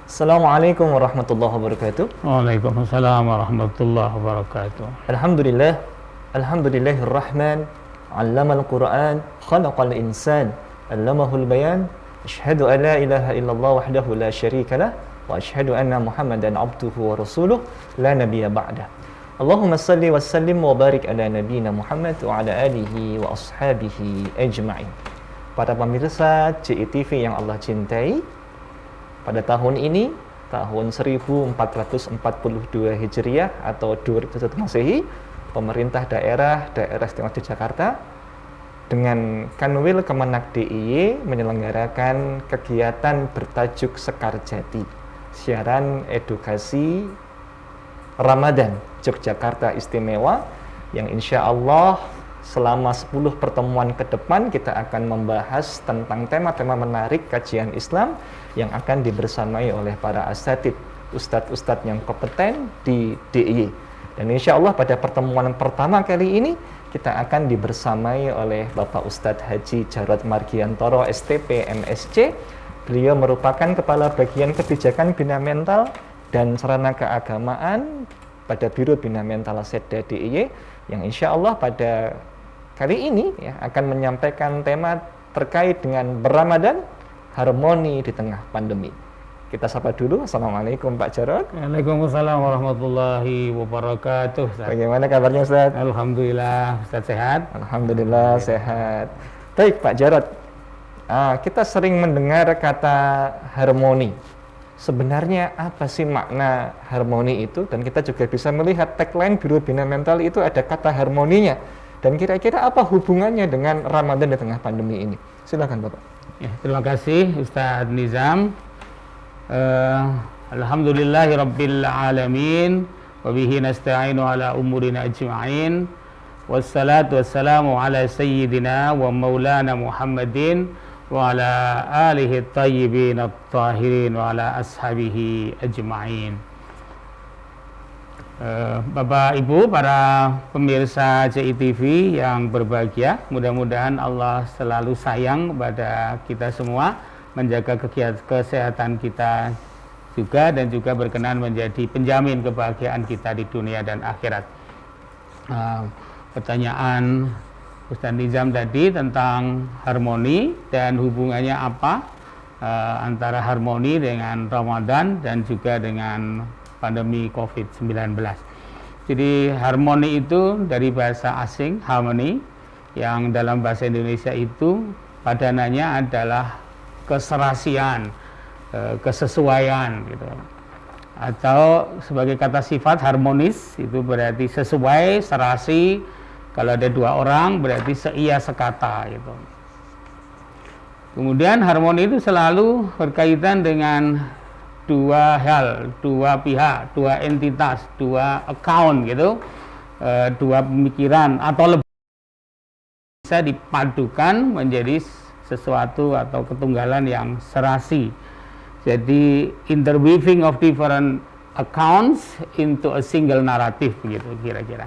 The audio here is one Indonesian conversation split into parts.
Assalamualaikum warahmatullahi wabarakatuh. Waalaikumsalam warahmatullahi wabarakatuh. Alhamdulillah, alhamdulillahirrahman, 'allamal Qur'an, khalaqal insan, 'allamahul bayan. Asyhadu an la ilaha illallah wahdahu la syarikalah wa asyhadu anna Muhammadan 'abduhu wa rasuluh la nabiyya ba'dah. Allahumma salli wa sallim wa barik ala nabiyyina Muhammad wa ala alihi wa ashabihi ajma'in. Para pemirsa CITV yang Allah cintai, pada tahun ini, tahun 1442 Hijriah atau 2001 Masehi, pemerintah daerah Istimewa Yogyakarta dengan Kanwil Kemenak DIY menyelenggarakan kegiatan bertajuk Sekar Jati, siaran edukasi Ramadan Yogyakarta Istimewa, yang insya Allah selama 10 pertemuan ke depan kita akan membahas tentang tema-tema menarik kajian Islam yang akan dibersamai oleh para asatid, ustadz-ustadz yang kompeten di DIY. Dan insya Allah pada pertemuan pertama kali ini kita akan dibersamai oleh Bapak Ustadz Haji Jarod Margiantoro STP MSc. Beliau merupakan Kepala Bagian Kebijakan Bina Mental dan Sarana Keagamaan pada Biro Bina Mental Setda DIY, yang insya Allah pada kali ini akan menyampaikan tema terkait dengan berRamadan, harmoni di tengah pandemi. Kita sapa dulu. Assalamualaikum Pak Jarod. Waalaikumsalam warahmatullahi wabarakatuh. Ustaz. Bagaimana kabarnya Ustaz? Alhamdulillah, Ustaz sehat. Alhamdulillah sehat. Baik Pak Jarod, kita sering mendengar kata harmoni. Sebenarnya apa sih makna harmoni itu? Dan kita juga bisa melihat tagline Biro Bina Mental itu ada kata harmoninya. Dan kira-kira apa hubungannya dengan Ramadan di tengah pandemi ini? Silakan Bapak. Ya, terima kasih Ustaz Nizam. Alhamdulillahi rabbil alamin wa bihi nasta'inu ala umurina ajma'in. Wassalatu wassalamu ala sayyidina wa maulana Muhammadin wa ala alihi tayyibin at-tahirin wa ala ashabihi ajma'in. Bapak Ibu, para pemirsa CITV yang berbahagia, mudah-mudahan Allah selalu sayang kepada kita semua, menjaga kesehatan kita juga, dan juga berkenan menjadi penjamin kebahagiaan kita di dunia dan akhirat. Pertanyaan Ustaz Nizam tadi tentang harmoni dan hubungannya apa antara harmoni dengan Ramadan dan juga dengan pandemi COVID-19. Jadi harmoni itu dari bahasa asing harmony, yang dalam bahasa Indonesia itu padanannya adalah keserasian, kesesuaian gitu. Atau sebagai kata sifat harmonis itu berarti sesuai, serasi. Kalau ada dua orang berarti seia sekata gitu. Kemudian harmoni itu selalu berkaitan dengan dua hal, dua pihak, dua entitas, dua account gitu, dua pemikiran atau lebih, bisa dipadukan menjadi sesuatu atau ketunggalan yang serasi. Jadi interweaving of different accounts into a single narrative begitu kira-kira.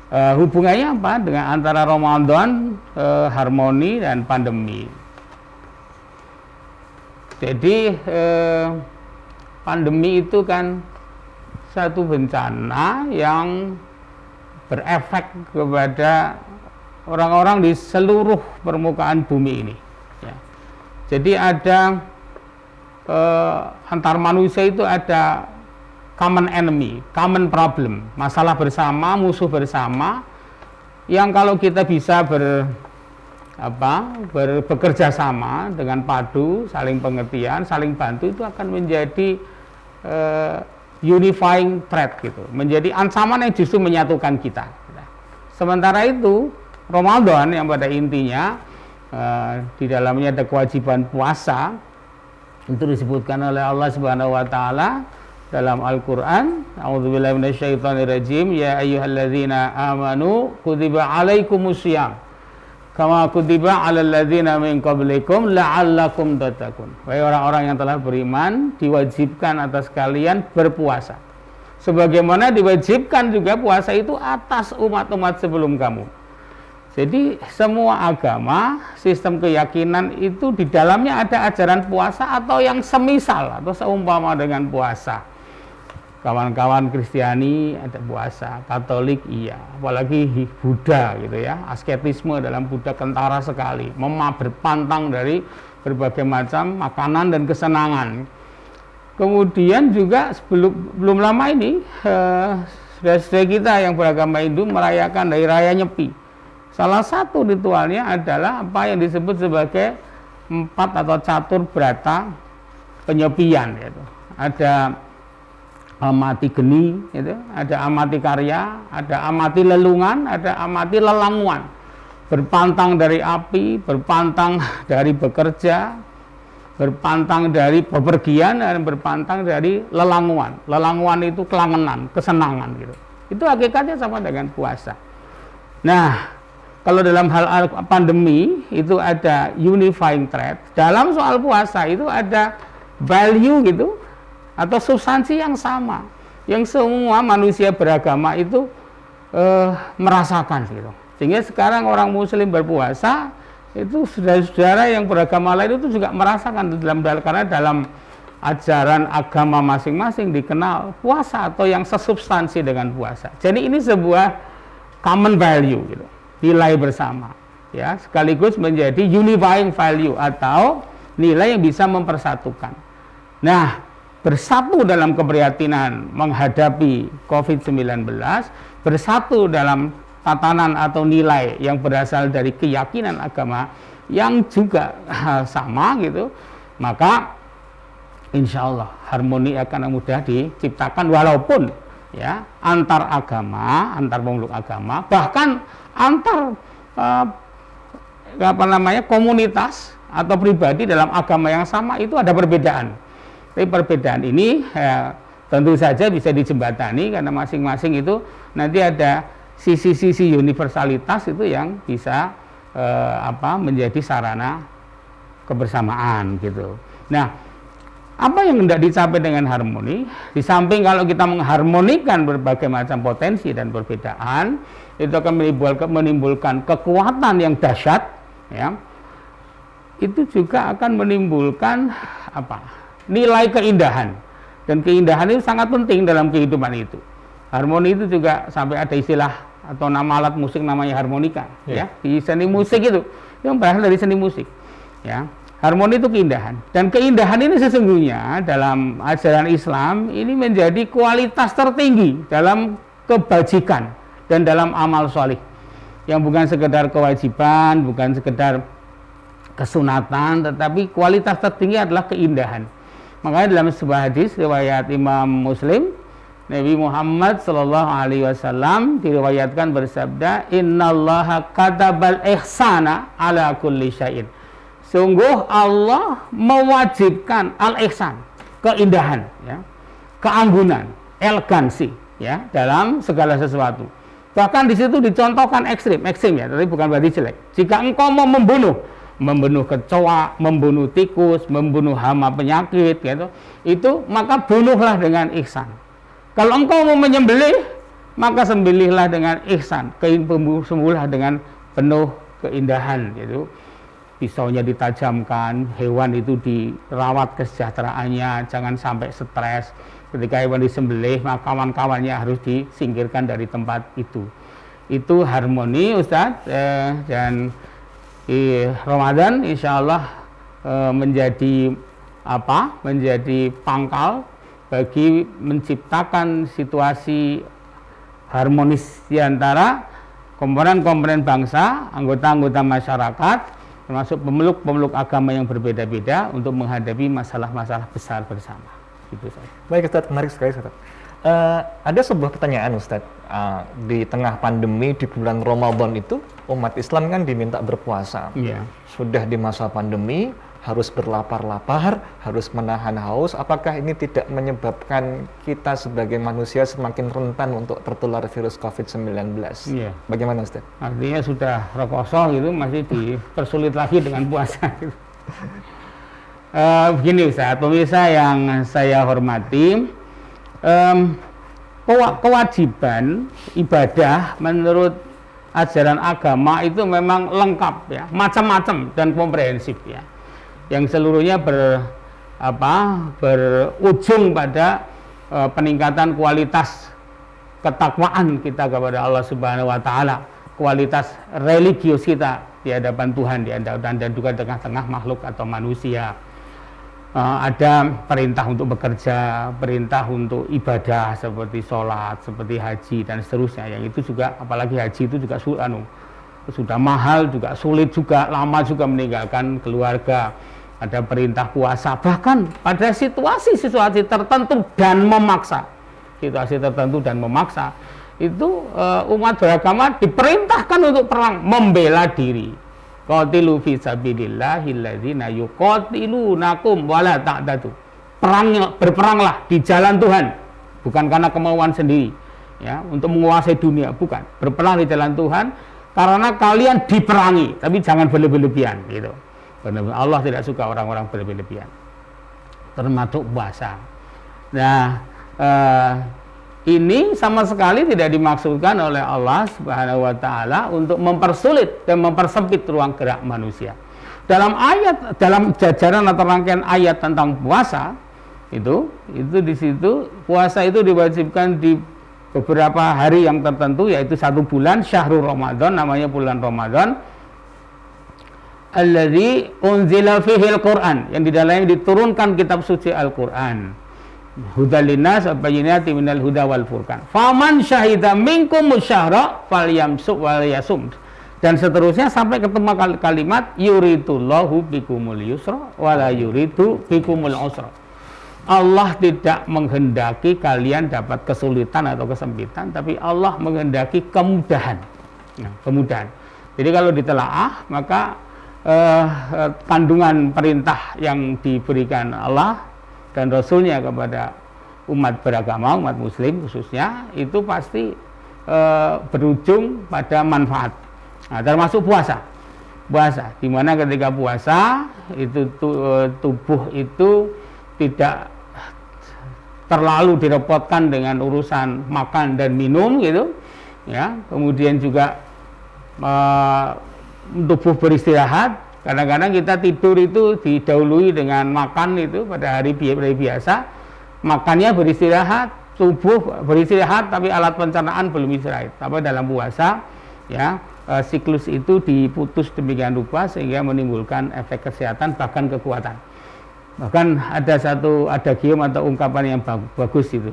Hubungannya apa dengan antara Ramadan, harmoni dan pandemi? Jadi pandemi itu kan satu bencana yang berefek kepada orang-orang di seluruh permukaan bumi ini. Ya. Jadi ada antar manusia itu ada common enemy, common problem, masalah bersama, musuh bersama, yang kalau kita bisa bekerja sama dengan padu, saling pengertian, saling bantu, itu akan menjadi unifying threat gitu, menjadi ancaman yang justru menyatukan kita. Sementara itu Ramadan yang pada intinya di dalamnya ada kewajiban puasa, itu disebutkan oleh Allah Subhanahu wa taala dalam Al-Qur'an, a'udzubillahi minasyaitonirrajim, ya ayyuhalladzina amanu kutiba alaikumusiyam kama kutiba 'alal ladzina min qablikum la'allakum tattaqun. Wahai orang-orang yang telah beriman, diwajibkan atas kalian berpuasa. Sebagaimana diwajibkan juga puasa itu atas umat-umat sebelum kamu. Jadi semua agama, sistem keyakinan itu di dalamnya ada ajaran puasa atau yang semisal atau seumpama dengan puasa. Kawan-kawan Kristiani ada puasa, Katolik iya, apalagi Buddha gitu ya. Asketisme dalam Buddha kentara sekali, berpantang dari berbagai macam makanan dan kesenangan. Kemudian juga belum lama ini saudara-saudara kita yang beragama Hindu merayakan Hari Raya Nyepi. Salah satu ritualnya adalah apa yang disebut sebagai 4 atau catur brata penyepian, yaitu ada amati geni, gitu, ada amati karya, ada amati lelungan, ada amati lelanguan. Berpantang dari api, berpantang dari bekerja, berpantang dari bepergian, dan berpantang dari lelanguan. Lelanguan itu kelangenan, kesenangan gitu. Itu hakikatnya sama dengan puasa. Nah, kalau dalam hal pandemi itu ada unifying thread. Dalam soal puasa itu ada value gitu atau substansi yang sama, yang semua manusia beragama itu merasakan gitu. Sehingga sekarang orang Muslim berpuasa itu saudara-saudara yang beragama lain itu juga merasakan karena dalam ajaran agama masing-masing dikenal puasa atau yang sesubstansi dengan puasa. Jadi ini sebuah common value gitu, nilai bersama ya, sekaligus menjadi unifying value atau nilai yang bisa mempersatukan. Nah, bersatu dalam keprihatinan menghadapi COVID-19, bersatu dalam tatanan atau nilai yang berasal dari keyakinan agama yang juga sama gitu, maka insya Allah harmoni akan mudah diciptakan, walaupun ya antar agama, antar pemeluk agama, bahkan antar komunitas atau pribadi dalam agama yang sama itu ada perbedaan. Tapi perbedaan ini tentu saja bisa dijembatani karena masing-masing itu nanti ada sisi-sisi universalitas itu yang bisa menjadi sarana kebersamaan gitu. Nah, apa yang hendak dicapai dengan harmoni? Di samping kalau kita mengharmonikan berbagai macam potensi dan perbedaan, itu akan menimbulkan kekuatan yang dahsyat, ya. Itu juga akan menimbulkan nilai keindahan, dan keindahan itu sangat penting dalam kehidupan itu. Harmoni itu juga sampai ada istilah atau nama alat musik namanya harmonika, ya, di seni musik itu yang berasal dari seni musik, ya. Harmoni itu keindahan, dan keindahan ini sesungguhnya dalam ajaran Islam ini menjadi kualitas tertinggi dalam kebajikan dan dalam amal solih, yang bukan sekedar kewajiban, bukan sekedar kesunatan, tetapi kualitas tertinggi adalah keindahan. Makanya dalam sebuah hadis riwayat Imam Muslim, Nabi Muhammad SAW diriwayatkan bersabda, Innallaha katabal ihsana ala kulli syai'in. Sungguh Allah mewajibkan al-ihsan, keindahan, ya, keanggunan, elegansi, ya, dalam segala sesuatu. Bahkan di situ dicontohkan ekstrim ya, tapi bukan berarti jelek. Jika engkau mau membunuh kecoa, membunuh tikus, membunuh hama penyakit, gitu, itu maka bunuhlah dengan ihsan. Kalau engkau mau menyembelih, maka sembelihlah dengan ihsan, sembelihlah dengan penuh keindahan, gitu. Pisaunya ditajamkan, hewan itu dirawat kesejahteraannya, jangan sampai stres. Ketika hewan disembelih, maka kawan-kawannya harus disingkirkan dari tempat itu. Itu harmoni, Ustadz, dan di Ramadan insya Allah menjadi pangkal bagi menciptakan situasi harmonis di antara komponen-komponen bangsa, anggota-anggota masyarakat, termasuk pemeluk-pemeluk agama yang berbeda-beda untuk menghadapi masalah-masalah besar bersama. Gitu saja. Baik Ustadz, menarik sekali Ustadz. Ada sebuah pertanyaan Ustadz, di tengah pandemi di bulan Ramadan itu umat Islam kan diminta berpuasa. Yeah. Sudah di masa pandemi harus berlapar-lapar, harus menahan haus. Apakah ini tidak menyebabkan kita sebagai manusia semakin rentan untuk tertular virus COVID-19? Yeah. Bagaimana Ustadz? Artinya sudah kosong gitu masih dipersulit lagi dengan puasa gitu. Begini Ustaz, pemirsa yang saya hormati, kewajiban ibadah menurut ajaran agama itu memang lengkap ya, macam-macam dan komprehensif ya, yang seluruhnya berujung pada peningkatan kualitas ketakwaan kita kepada Allah Subhanahu wa taala, kualitas religius kita di hadapan Tuhan, di hadapan dan juga tengah-tengah makhluk atau manusia. Ada perintah untuk bekerja, perintah untuk ibadah seperti sholat, seperti haji dan seterusnya. Yang itu juga, apalagi haji itu juga sudah mahal, juga sulit juga, lama juga meninggalkan keluarga. Ada perintah puasa, bahkan pada situasi-situasi tertentu dan memaksa. Situasi tertentu dan memaksa itu umat beragama diperintahkan untuk perang, membela diri. Qatilu fi sabilillahil ladzina yuqatilunakum wala ta'tadu. Berperanglah di jalan Tuhan, bukan karena kemauan sendiri ya, untuk menguasai dunia, bukan. Berperang di jalan Tuhan karena kalian diperangi, tapi jangan berlebihan gitu. Benar-benar Allah tidak suka orang-orang berlebihan. Termasuk puasa. Nah, ini sama sekali tidak dimaksudkan oleh Allah Subhanahu wa taala untuk mempersulit dan mempersempit ruang gerak manusia. Dalam jajaran atau rangkaian ayat tentang puasa itu di situ puasa itu diwajibkan di beberapa hari yang tertentu, yaitu 1 bulan, syahrul Ramadan, namanya bulan Ramadan. Alladzi unzila fihil Qur'an, yang di dalamnya diturunkan kitab suci Al-Qur'an. Hudal linnas wa bayyinatin minal huda wal furqan. Faman syahida minkum syahra falyamsuk wal yasum. Dan seterusnya sampai ketemu kalimat yuridullahu bikumul yusra wala yuridu bikumul usra. Allah tidak menghendaki kalian dapat kesulitan atau kesempitan, tapi Allah menghendaki kemudahan. Nah, kemudahan. Jadi kalau ditelaah, maka kandungan perintah yang diberikan Allah dan Rasulnya kepada umat beragama, umat muslim khususnya, itu pasti berujung pada manfaat. Nah, termasuk puasa, di mana ketika puasa itu tubuh itu tidak terlalu direpotkan dengan urusan makan dan minum gitu ya. Kemudian juga tubuh beristirahat. Kadang-kadang kita tidur itu didahului dengan makan itu pada hari biasa, makannya beristirahat, tubuh beristirahat, tapi alat pencernaan belum istirahat. Tapi dalam puasa ya, siklus itu diputus demikian rupa sehingga menimbulkan efek kesehatan bahkan kekuatan. Bahkan ada satu adagium atau ungkapan yang bagus itu.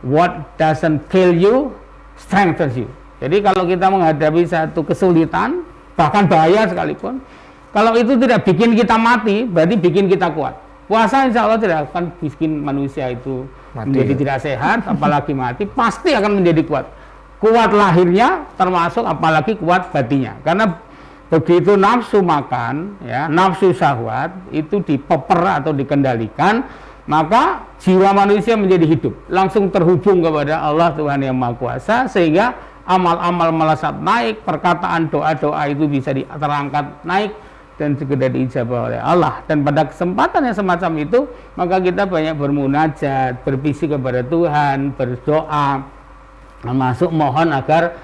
What doesn't kill you strengthens you. Jadi kalau kita menghadapi satu kesulitan, bahkan bahaya sekalipun, kalau itu tidak bikin kita mati, berarti bikin kita kuat. Puasa insya Allah tidak akan bikin manusia itu menjadi tidak sehat, apalagi mati, pasti akan menjadi kuat. Kuat lahirnya, termasuk apalagi kuat batinnya. Karena begitu nafsu makan, ya, nafsu syahwat itu dipeper atau dikendalikan, maka jiwa manusia menjadi hidup, langsung terhubung kepada Allah Tuhan Yang Maha Kuasa, sehingga amal-amal melesat naik, perkataan doa-doa itu bisa terangkat naik dan segera diijabah oleh Allah. Dan pada kesempatan yang semacam itu, maka kita banyak bermunajat, berbisik kepada Tuhan, berdoa, termasuk mohon agar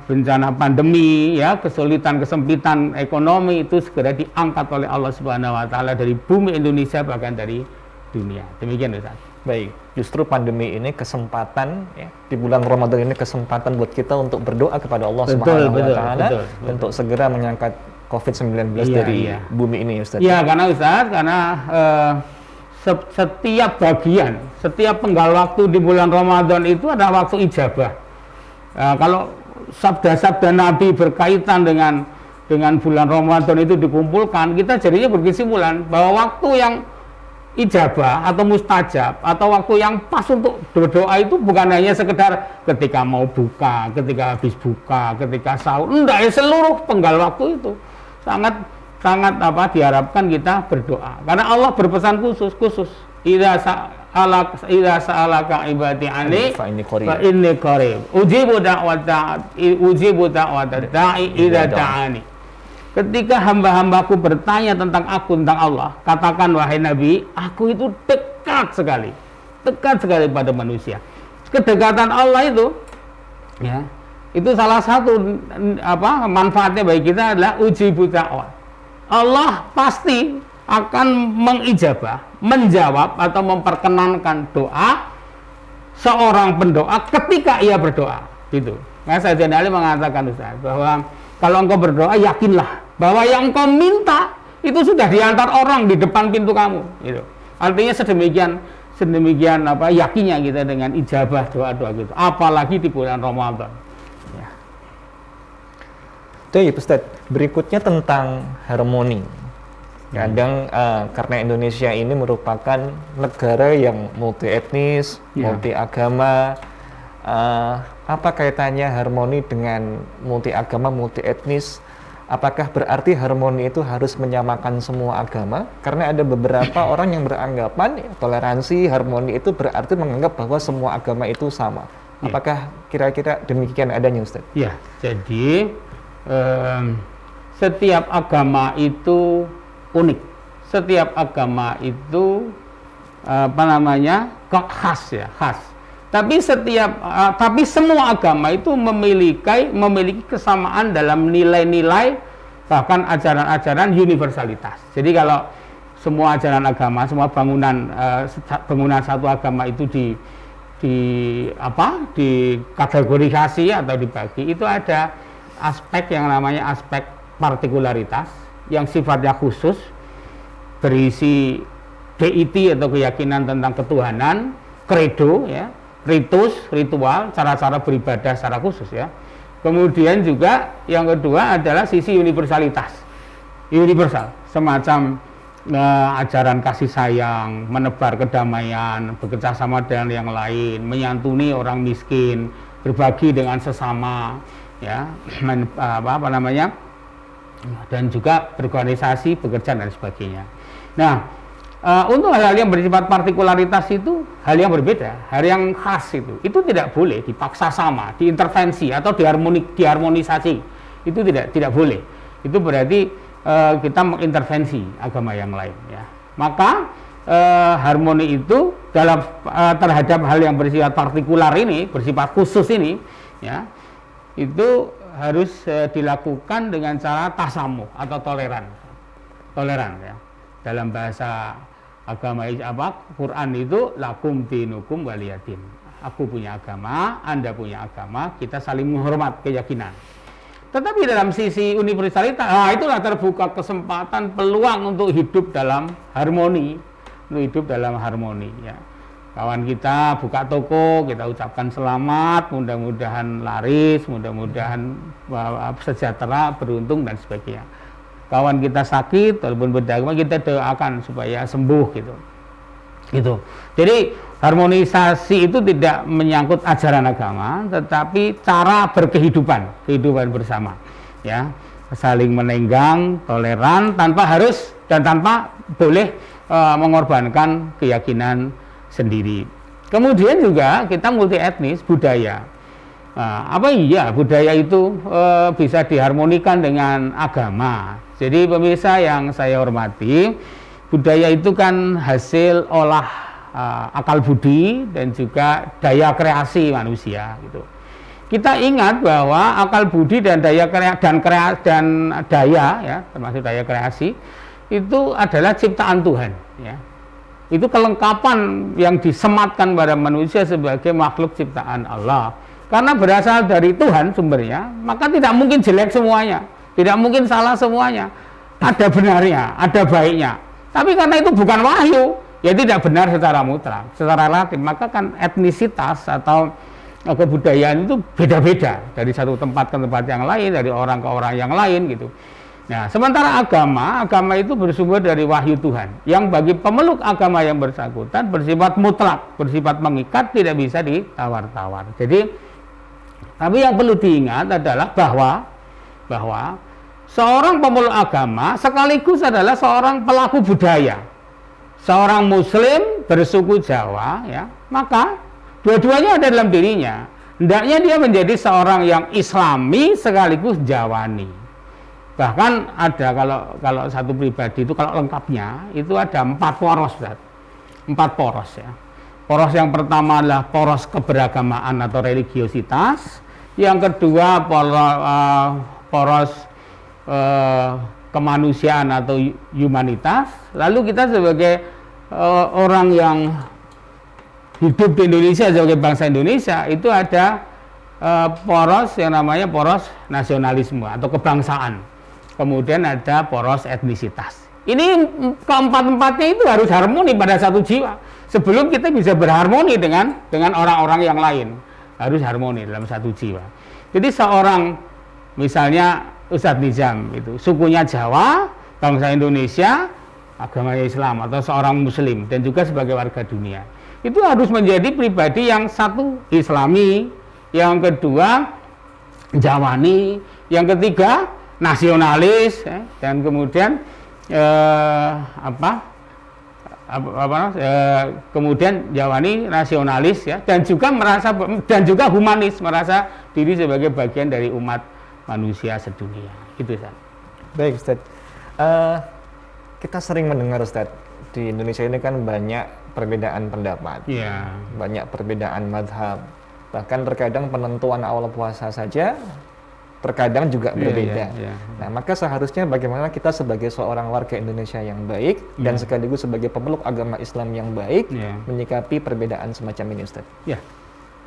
bencana pandemi, ya, kesulitan, kesempitan ekonomi itu segera diangkat oleh Allah Subhanahu wa taala dari bumi Indonesia, bahkan dari dunia. Demikian Ustaz. Baik, justru pandemi ini kesempatan ya, di bulan Ramadan ini kesempatan buat kita untuk berdoa kepada Allah Subhanahu wa taala untuk segera mengangkat COVID-19 dari bumi ini, Ustaz. Iya, karena Ustaz, setiap bagian, setiap penggal waktu di bulan Ramadan itu adalah waktu ijabah. Kalau sabda-sabda Nabi berkaitan dengan bulan Ramadan itu dikumpulkan, kita jadinya berkesimpulan bahwa waktu yang ijabah atau mustajab atau waktu yang pas untuk berdoa itu bukan hanya sekedar ketika mau buka, ketika habis buka, ketika sahur. Enggak, ya, seluruh penggal waktu itu sangat diharapkan kita berdoa. Karena Allah berpesan khusus. Idza sa'alaka ibadi anni fa inni qarib. Ujibu da'wata da'i idza da'ani. Ketika hamba-hambaku bertanya tentang aku, tentang Allah, katakan wahai Nabi, aku itu dekat sekali pada manusia. Kedekatan Allah itu ya Itu salah satu manfaatnya bagi kita adalah ujibu da'wah. Allah pasti akan mengijabah, menjawab atau memperkenankan doa seorang pendoa ketika ia berdoa. Gitu. Nah, Sayyidina Ali mengatakan Ustaz, bahwa kalau engkau berdoa yakinlah bahwa yang engkau minta itu sudah diantar orang di depan pintu kamu. Gitu. Artinya sedemikian yakinnya kita dengan ijabah doa-doa gitu. Apalagi di bulan Ramadan. Ya. Itu ya Ustaz. Berikutnya tentang harmoni. Kadang karena Indonesia ini merupakan negara yang multi etnis, multi agama. Apa kaitannya harmoni dengan multi agama, multi etnis? Apakah berarti harmoni itu harus menyamakan semua agama? Karena ada beberapa orang yang beranggapan toleransi, harmoni itu berarti menganggap bahwa semua agama itu sama. Apakah kira-kira demikian adanya Ustaz? Ya, jadi setiap agama itu unik. Setiap agama itu khas ya, khas. Tapi semua agama itu memiliki kesamaan dalam nilai-nilai, bahkan ajaran-ajaran universalitas. Jadi kalau semua ajaran agama, semua bangunan satu agama itu dikategorisasi atau dibagi, itu ada aspek yang namanya aspek partikularitas yang sifatnya khusus, berisi deity atau keyakinan tentang ketuhanan, credo ya, ritus, ritual, cara-cara beribadah secara khusus ya. Kemudian juga yang kedua adalah sisi universalitas. Universal, semacam ajaran kasih sayang, menebar kedamaian, bekerjasama dengan yang lain, menyantuni orang miskin, berbagi dengan sesama ya, dan juga berorganisasi, bekerja dan sebagainya. Nah, untuk hal-hal yang bersifat partikularitas itu hal yang berbeda, hal yang khas itu tidak boleh dipaksa sama, diintervensi atau diharmonisasi. Itu tidak boleh. Itu berarti kita mengintervensi agama yang lain ya. Maka harmoni itu terhadap hal yang bersifat partikular ini, bersifat khusus ini ya, itu harus dilakukan dengan cara tasamuh atau toleran ya. Dalam bahasa agama Quran itu lakum dinukum waliyadin. Aku punya agama, Anda punya agama, kita saling menghormat keyakinan. Tetapi dalam sisi universalitas, itulah terbuka kesempatan peluang untuk hidup dalam harmoni, ya. Kawan kita buka toko, kita ucapkan selamat, mudah-mudahan laris, mudah-mudahan sejahtera, beruntung dan sebagainya. Kawan kita sakit walaupun beragama, kita doakan supaya sembuh gitu. Jadi harmonisasi itu tidak menyangkut ajaran agama, tetapi cara kehidupan bersama ya, saling menenggang, toleran, tanpa boleh mengorbankan keyakinan sendiri. Kemudian juga kita multi etnis, budaya. Budaya itu bisa diharmonikan dengan agama. Jadi pemirsa yang saya hormati, budaya itu kan hasil olah akal budi dan juga daya kreasi manusia gitu. Kita ingat bahwa akal budi dan daya termasuk daya kreasi itu adalah ciptaan Tuhan ya. Itu kelengkapan yang disematkan pada manusia sebagai makhluk ciptaan Allah. Karena berasal dari Tuhan sumbernya, maka tidak mungkin jelek semuanya, tidak mungkin salah semuanya. Ada benarnya, ada baiknya. Tapi karena itu bukan wahyu, ya tidak benar secara mutlak, secara relatif. Maka kan etnisitas atau kebudayaan itu beda-beda dari satu tempat ke tempat yang lain, dari orang ke orang yang lain gitu. Nah, sementara agama itu bersumber dari wahyu Tuhan, yang bagi pemeluk agama yang bersangkutan bersifat mutlak, bersifat mengikat, tidak bisa ditawar-tawar. Jadi, tapi yang perlu diingat adalah bahwa seorang pemeluk agama sekaligus adalah seorang pelaku budaya. Seorang Muslim bersuku Jawa, ya, maka dua-duanya ada dalam dirinya. Hendaknya dia menjadi seorang yang Islami sekaligus Jawani. Bahkan ada kalau satu pribadi itu kalau lengkapnya itu ada 4 poros, 4 poros ya. Poros yang pertama adalah poros keberagamaan atau religiositas, yang kedua poros kemanusiaan atau humanitas. Lalu kita sebagai orang yang hidup di Indonesia, sebagai bangsa Indonesia, itu ada poros yang namanya poros nasionalisme atau kebangsaan. Kemudian ada poros etnisitas. Ini keempat-empatnya itu harus harmoni pada satu jiwa. Sebelum kita bisa berharmoni dengan orang-orang yang lain, harus harmoni dalam satu jiwa. Jadi seorang, misalnya Ustadz Nizam itu sukunya Jawa, bangsa Indonesia, agamanya Islam, atau seorang Muslim dan juga sebagai warga dunia, itu harus menjadi pribadi yang satu Islami, yang kedua Jawani, yang ketiga nasionalis, dan kemudian kemudian Jawani, nasionalis, ya, dan juga humanis, merasa diri sebagai bagian dari umat manusia sedunia. Itu, Ustaz. Baik, Ustaz. Kita sering mendengar, Ustaz, di Indonesia ini kan banyak perbedaan pendapat, banyak perbedaan mazhab, bahkan terkadang penentuan awal puasa saja terkadang juga berbeda. Nah, maka seharusnya bagaimana kita sebagai seorang warga Indonesia yang baik dan sekaligus sebagai pemeluk agama Islam yang baik menyikapi perbedaan semacam ini, Ustaz? Ya,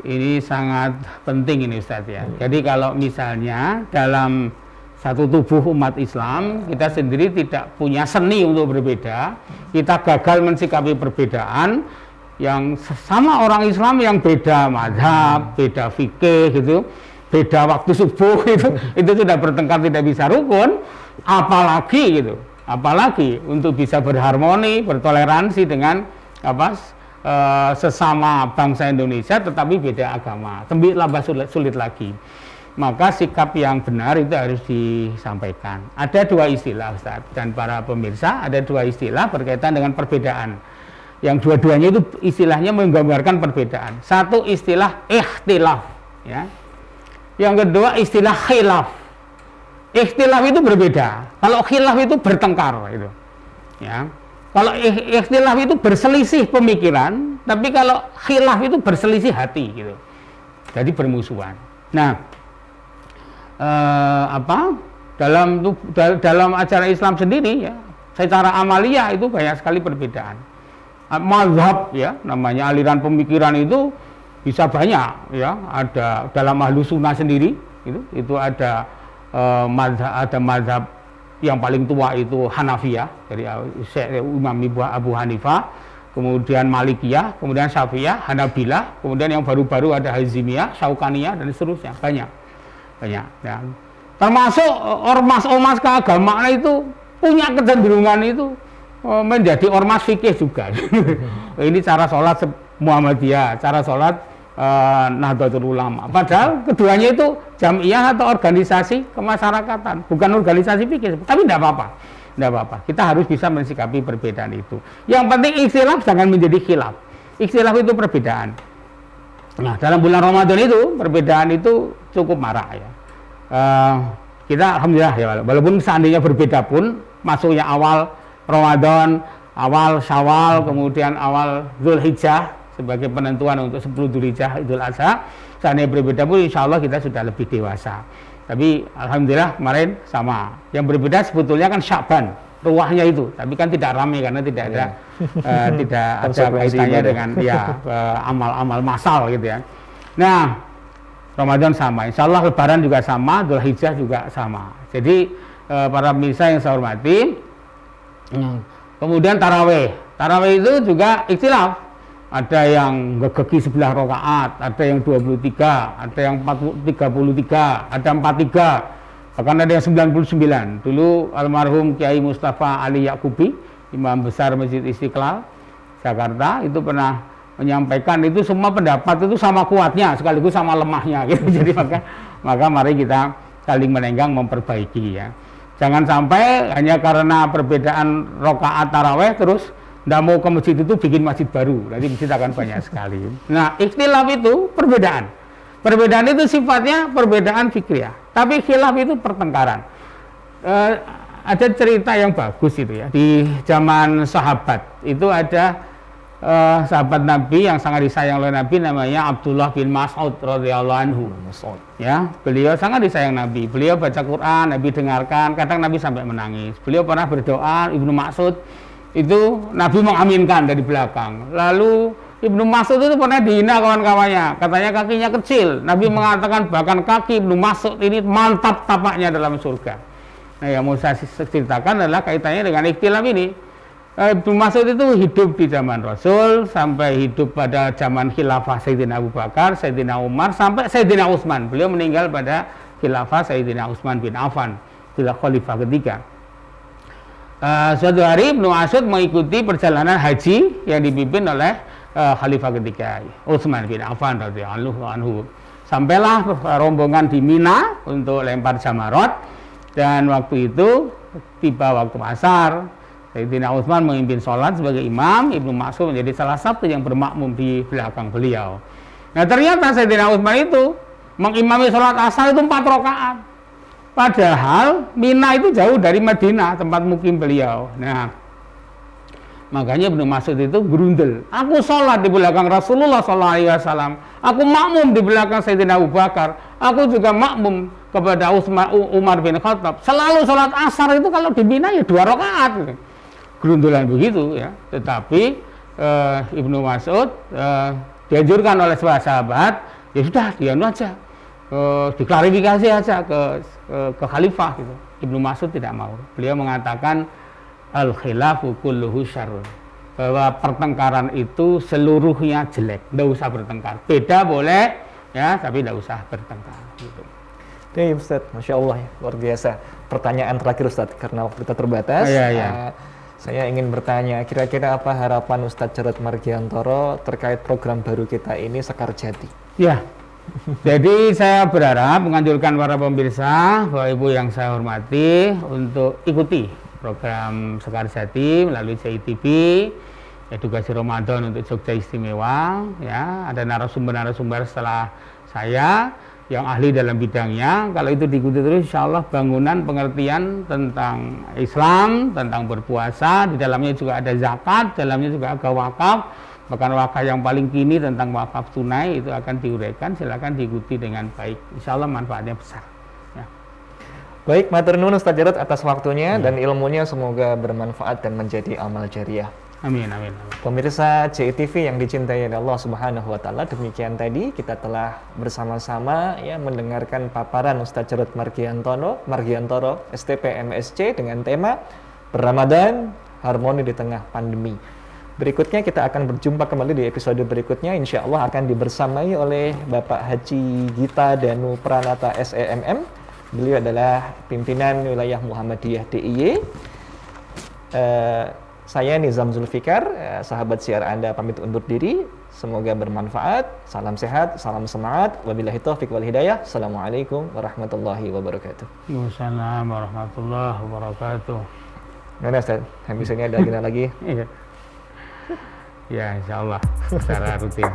ini sangat penting ini, Ustaz, ya. Jadi kalau misalnya dalam satu tubuh umat Islam, kita sendiri tidak punya seni untuk berbeda, kita gagal mensikapi perbedaan yang sama orang Islam yang beda mazhab, beda fikih gitu, beda waktu subuh itu sudah bertengkar, tidak bisa rukun, apalagi untuk bisa berharmoni, bertoleransi dengan sesama bangsa Indonesia tetapi beda agama, lebih sulit lagi. Maka sikap yang benar itu harus disampaikan. Ada dua istilah, Ustaz, dan para pemirsa, ada dua istilah berkaitan dengan perbedaan, yang dua-duanya itu istilahnya menggambarkan perbedaan. Satu istilah ikhtilaf, ya. Yang kedua istilah khilaf. Ikhtilaf itu berbeda. Kalau khilaf itu bertengkar, itu. Ya. Kalau ikhtilaf itu berselisih pemikiran, tapi kalau khilaf itu berselisih hati, gitu. Jadi bermusuhan. Nah, dalam ajaran Islam sendiri, ya, secara amaliyah itu banyak sekali perbedaan. Mazhab, ya, namanya aliran pemikiran itu bisa banyak, ya. Ada dalam Ahlus Sunnah sendiri itu ada mazhab yang paling tua itu Hanafiyah dari Imam Abu Hanifah, kemudian Malikiyah, kemudian Syafi'iyah, Hanabilah, kemudian yang baru-baru ada Hazimiyah, Syaukaniyah, dan seterusnya. Banyak, ya. Termasuk ormas-ormas keagamaan itu punya kecenderungan itu menjadi ormas fikih juga. Ini cara sholat Muhammadiyah, cara sholat Nahdlatul Ulama. Padahal keduanya itu jamiah atau organisasi kemasyarakatan, bukan organisasi fikih. Tapi tidak apa-apa. Kita harus bisa mensikapi perbedaan itu. Yang penting ikhtilaf jangan menjadi khilaf. Ikhtilaf itu perbedaan. Nah, dalam bulan Ramadan itu perbedaan itu cukup marak, ya. Kita alhamdulillah, ya, walaupun seandainya berbeda pun, masuknya awal Ramadan, awal Syawal, kemudian awal Zulhijjah sebagai penentuan untuk 10 Dzulhijjah Idul Adha, seandainya berbeda pun insya Allah kita sudah lebih dewasa. Tapi alhamdulillah kemarin sama. Yang berbeda sebetulnya kan Sya'ban, ruahnya itu, tapi kan tidak ramai karena tidak ada tidak ada kaitannya dengan amal-amal massal gitu, ya. Nah, Ramadan sama, insya Allah Lebaran juga sama, Dzulhijjah juga sama. Jadi para pemirsa yang saya hormati, kemudian taraweh itu juga ikhtilaf. Ada yang gegegi 11 rakaat, ada yang 23, ada yang 33, ada 43, bahkan ada yang 99. Dulu almarhum Kiai Mustafa Ali Yaqubi, Imam Besar Masjid Istiqlal Jakarta, itu pernah menyampaikan itu semua pendapat itu sama kuatnya sekaligus sama lemahnya, gitu. Jadi maka mari kita saling menenggang memperbaiki, ya. Jangan sampai hanya karena perbedaan rakaat taraweh terus nggak mau ke masjid itu bikin masjid baru, nanti masjid akan banyak sekali. Nah, ikhtilaf itu perbedaan. Perbedaan itu sifatnya perbedaan fikriyah, tapi khilaf itu pertengkaran. Ada cerita yang bagus itu, ya. Di zaman sahabat itu ada sahabat Nabi yang sangat disayang oleh Nabi namanya Abdullah bin Mas'ud radhiyallahu anhu. Mas'ud. Ya, beliau sangat disayang Nabi. Beliau baca Quran, Nabi dengarkan, kadang Nabi sampai menangis. Beliau pernah berdoa, Ibnu Mas'ud itu Nabi mengaminkan dari belakang. Lalu Ibnu Mas'ud itu pernah dihina kawan-kawannya, katanya kakinya kecil. Nabi mengatakan bahkan kaki Ibnu Mas'ud ini mantap tapaknya dalam surga. Nah, yang mau saya ceritakan adalah kaitannya dengan ikhtilaf ini. Ibnu Mas'ud itu hidup di zaman Rasul sampai hidup pada zaman khilafah Sayyidina Abu Bakar, Sayyidina Umar, sampai Sayyidina Utsman. Beliau meninggal pada khilafah Sayyidina Utsman bin Affan, khalifah ketiga. Suatu hari Ibnu Mas'ud mengikuti perjalanan haji yang dipimpin oleh khalifah ketiga Utsman bin Affan radhiyallahu anhu. Sampailah rombongan di Mina untuk lempar jamarot, dan waktu itu tiba waktu asar. Sayyidina Utsman memimpin sholat sebagai imam, Ibnu Mas'ud menjadi salah satu yang bermakmum di belakang beliau. Nah, ternyata Sayyidina Utsman itu mengimami sholat asar itu 4 rakaat. Padahal Mina itu jauh dari Madinah, tempat mukim beliau. Nah, makanya Ibnu Mas'ud itu gerundel. Aku sholat di belakang Rasulullah SAW. Aku makmum di belakang Sayyidina Abu Bakar. Aku juga makmum kepada Umar bin Khattab. Selalu sholat asar itu kalau di Mina ya 2 rakaat. Gerundulan begitu ya. Tetapi Ibnu Mas'ud dianjurkan oleh sahabat, ya sudah dianu aja, diklarifikasi aja ke khalifah gitu. Ibnu Mas'ud tidak mau. Beliau mengatakan al khilafu kulluhu syarr, bahwa pertengkaran itu seluruhnya jelek, tidak usah bertengkar. Beda boleh ya, tapi tidak usah bertengkar gitu. Oke Ustaz, Masya Allah ya, luar biasa. Pertanyaan terakhir Ustaz, karena waktu kita terbatas. Saya ingin bertanya, kira-kira apa harapan Ustadz Jarod Margiantoro terkait program baru kita ini, Sekar Jati? Ya, jadi saya berharap menganjurkan para pemirsa, Bapak Ibu yang saya hormati, untuk ikuti program Sekar Jati melalui JITV, edukasi Ramadan untuk Jogja Istimewa. Ya, ada narasumber-narasumber setelah saya yang ahli dalam bidangnya. Kalau itu diikuti terus, insya Allah bangunan pengertian tentang Islam, tentang berpuasa, di dalamnya juga ada zakat, dalamnya juga ada wakaf, bahkan wakaf yang paling kini tentang wakaf tunai itu akan diuraikan. Silakan diikuti dengan baik, insya Allah manfaatnya besar ya. Baik, matur nuwun Ustadz Jarod atas waktunya dan ilmunya, semoga bermanfaat dan menjadi amal jariah. Amin, amin, amin. Pemirsa JITV yang dicintai oleh Allah Subhanahu wa taala, demikian tadi kita telah bersama-sama ya mendengarkan paparan Ustadz Jarod Margiantoro STP MSc dengan tema Ramadan Harmoni di Tengah Pandemi. Berikutnya kita akan berjumpa kembali di episode berikutnya, insya Allah akan dibersamai oleh Bapak Haji Gita Danu Pranata SEMM. Beliau adalah pimpinan wilayah Muhammadiyah DIY. Saya Nizam Zulfikar, sahabat siar Anda pamit undur diri. Semoga bermanfaat. Salam sehat, salam semangat. Wabillahi taufiq wal hidayah. Assalamualaikum warahmatullahi wabarakatuh. Waalaikumsalam warahmatullahi wabarakatuh. Mana Ustaz? Habis ini ada agenda lagi? Iya. Ya, insya Allah secara rutin.